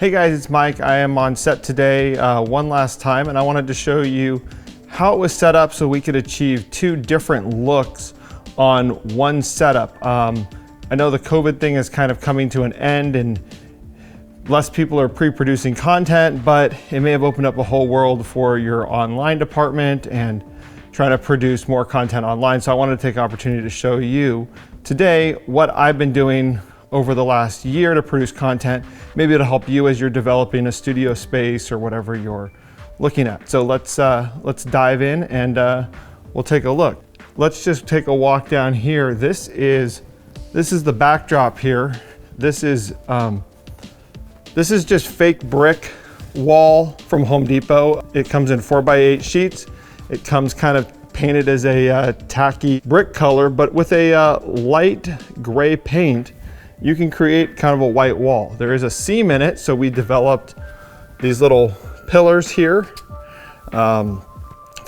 Hey guys, it's Mike. I am on set today one last time, and I wanted to show you how it was set up so we could achieve two different looks on one setup. I know the COVID thing is kind of coming to an end and less people are pre-producing content, but it may have opened up a whole world for your online department and trying to produce more content online. So I wanted to take an opportunity to show you today what I've been doing over the last year to produce content. Maybe it'll help you as you're developing a studio space or whatever you're looking at. So let's dive in and we'll take a look. Let's just take a walk down here. This is the backdrop here. This is just fake brick wall from Home Depot. It comes in 4x8 sheets. It comes kind of painted as a tacky brick color, but with a light gray paint, you can create kind of a white wall. There is a seam in it, so we developed these little pillars here to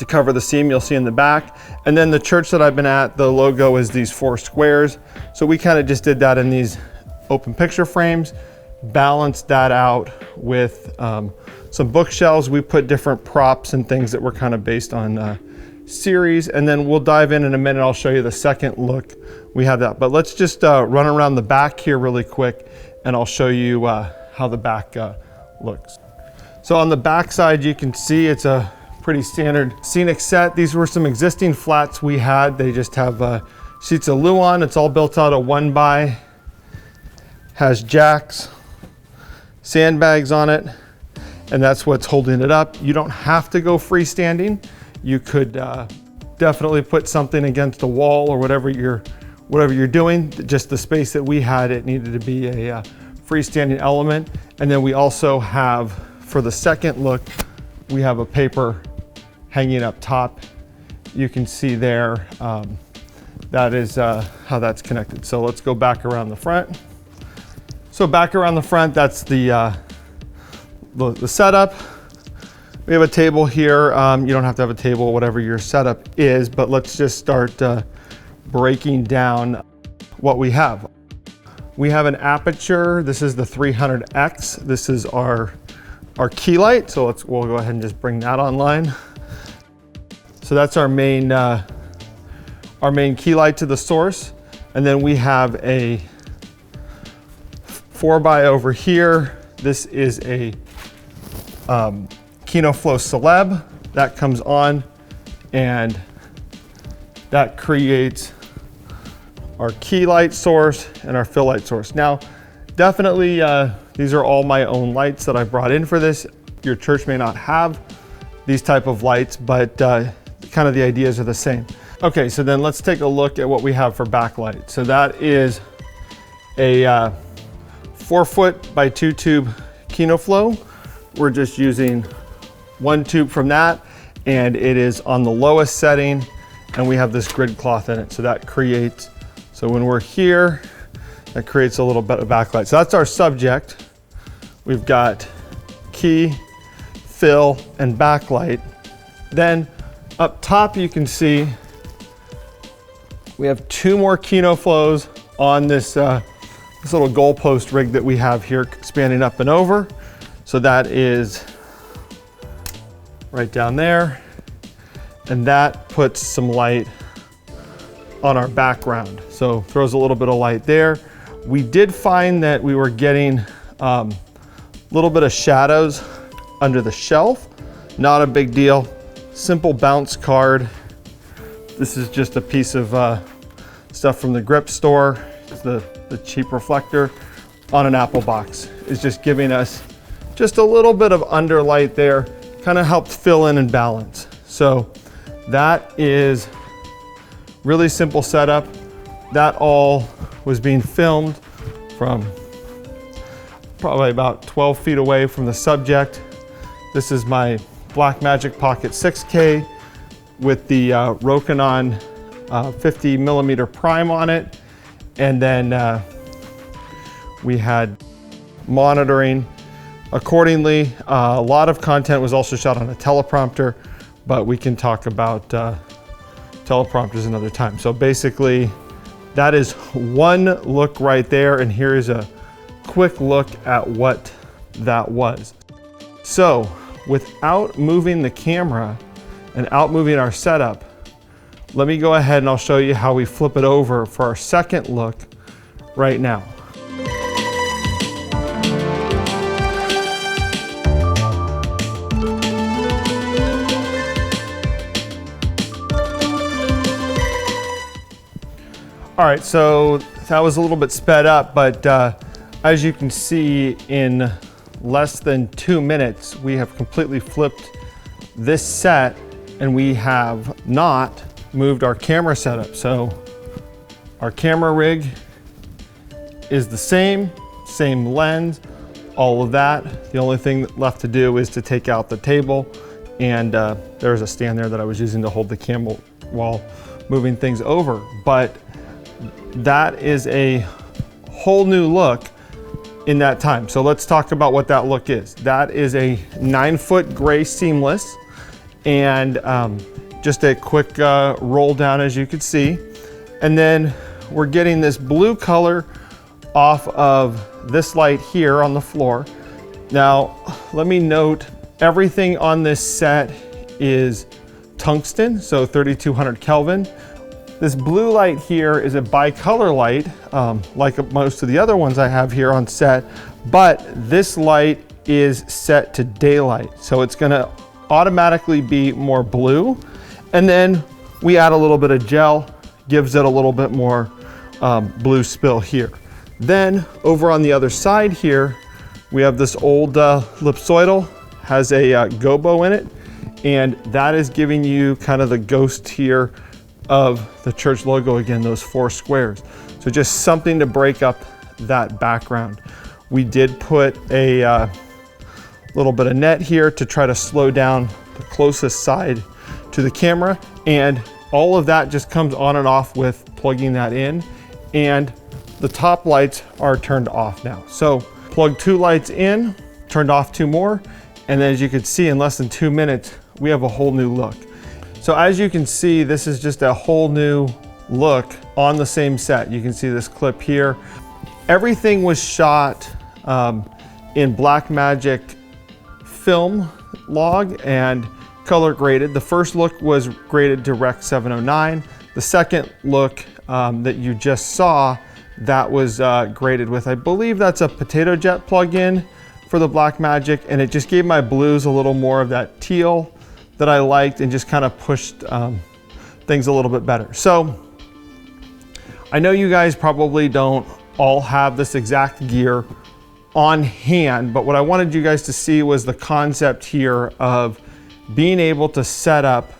cover the seam you'll see in the back. And then the church that I've been at, the logo is these 4 squares. So we kind of just did that in these open picture frames, balanced that out with some bookshelves. We put different props and things that were kind of based on series, and then we'll dive in a minute. I'll show you the second look. We have that, but let's just run around the back here really quick and I'll show you how the back looks. So on the back side, you can see it's a pretty standard scenic set. These were some existing flats we had. They just have sheets of Luan. It's all built out of 1x, has jacks, sandbags on it, and that's what's holding it up. You don't have to go freestanding. You could definitely put something against a wall or whatever you're doing. Just the space that we had, it needed to be a freestanding element. And then we also have, for the second look, we have a paper hanging up top. You can see there, that is how that's connected. So let's go back around the front. So back around the front, that's the setup. We have a table here. You don't have to have a table, whatever your setup is, but let's just start breaking down what we have. We have an aperture. This is the 300X. This is our key light. So we'll go ahead and just bring that online. So that's our main key light to the source. And then we have a 4x over here. This is a Kino Flow Celeb that comes on, and that creates our key light source and our fill light source. Now, definitely, these are all my own lights that I brought in for this. Your church may not have these type of lights, but kind of the ideas are the same. Okay, so then let's take a look at what we have for backlight. So that is a 4-foot by 2-tube Kino Flow. We're just using 1 tube from that, and it is on the lowest setting, and we have this grid cloth in it. So that creates, so when we're here, that creates a little bit of backlight. So that's our subject. We've got key, fill, and backlight. Then up top, you can see we have 2 more Kino Flows on this little goalpost rig that we have here, spanning up and over. So that is right down there, and that puts some light on our background. So throws a little bit of light there. We did find that we were getting a little bit of shadows under the shelf. Not a big deal. Simple bounce card. This is just a piece of stuff from the grip store. It's the cheap reflector on an Apple box. It's just giving us just a little bit of underlight there, kind of helped fill in and balance. So that is really simple setup. That all was being filmed from probably about 12 feet away from the subject. This is my Blackmagic Pocket 6K with the Rokinon 50mm prime on it. And then we had monitoring accordingly. A lot of content was also shot on a teleprompter, but we can talk about teleprompters another time. So basically, that is one look right there, and here is a quick look at what that was. So without moving the camera and out moving our setup, let me go ahead and I'll show you how we flip it over for our second look right now. All right, so that was a little bit sped up, but as you can see, in less than 2 minutes, we have completely flipped this set and we have not moved our camera setup. So our camera rig is the same lens, all of that. The only thing left to do is to take out the table, and there's a stand there that I was using to hold the camera while moving things over. But that is a whole new look in that time. So let's talk about what that look is. That is a 9-foot gray seamless, and just a quick roll down, as you can see. And then we're getting this blue color off of this light here on the floor. Now, let me note, everything on this set is tungsten, so 3200 Kelvin. This blue light here is a bicolor light, like most of the other ones I have here on set, but this light is set to daylight. So it's gonna automatically be more blue. And then we add a little bit of gel, gives it a little bit more blue spill here. Then over on the other side here, we have this old ellipsoidal, has a gobo in it, and that is giving you kind of the ghost here of the church logo again, those 4 squares. So just something to break up that background. We did put a little bit of net here to try to slow down the closest side to the camera, and all of that just comes on and off with plugging that in, and the top lights are turned off now. So plug 2 lights in, turned off 2 more, and then as you can see, in less than 2 minutes, we have a whole new look. So as you can see, this is just a whole new look on the same set. You can see this clip here. Everything was shot in Blackmagic film log and color graded. The first look was graded to Rec 709. The second look that you just saw, that was graded with, I believe that's a Potato Jet plugin for the Blackmagic, and it just gave my blues a little more of that teal that I liked, and just kind of pushed things a little bit better. So I know you guys probably don't all have this exact gear on hand, but what I wanted you guys to see was the concept here of being able to set up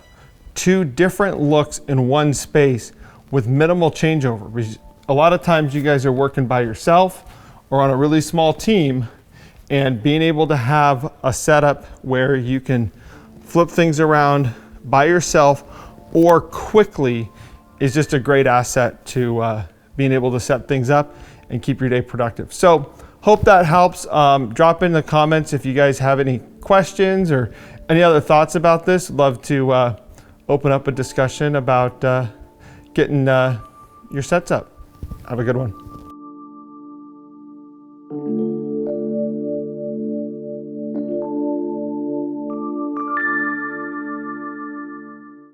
2 different looks in one space with minimal changeover. A lot of times you guys are working by yourself or on a really small team, and being able to have a setup where you can flip things around by yourself or quickly is just a great asset to being able to set things up and keep your day productive. So hope that helps. Drop in the comments if you guys have any questions or any other thoughts about this. Love to open up a discussion about getting your sets up. Have a good one.